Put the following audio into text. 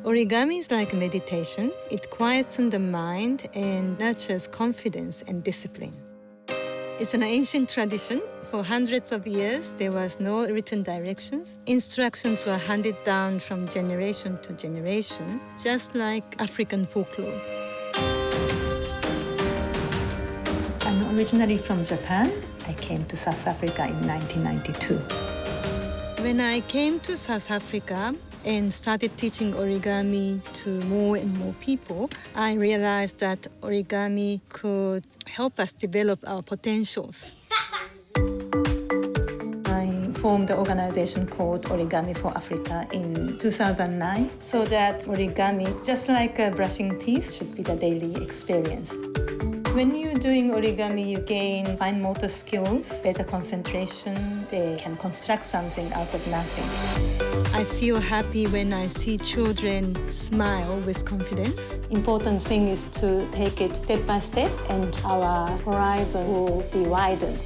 Origami is like meditation. It quietens the mind and nurtures confidence and discipline. It's an ancient tradition. For hundreds of years, there was no written directions. Instructions were handed down from generation to generation, just like African folklore. I'm originally from Japan. I came to South Africa in 1992. When I came to South Africa and started teaching origami to more and more people, I realized that origami could help us develop our potentials. I formed the organization called Origami for Africa in 2009, so that origami, just like brushing teeth, should be the daily experience. When you're doing origami, you gain fine motor skills, better concentration. They can construct something out of nothing. I feel happy when I see children smile with confidence. Important thing is to take it step by step, and our horizon will be widened.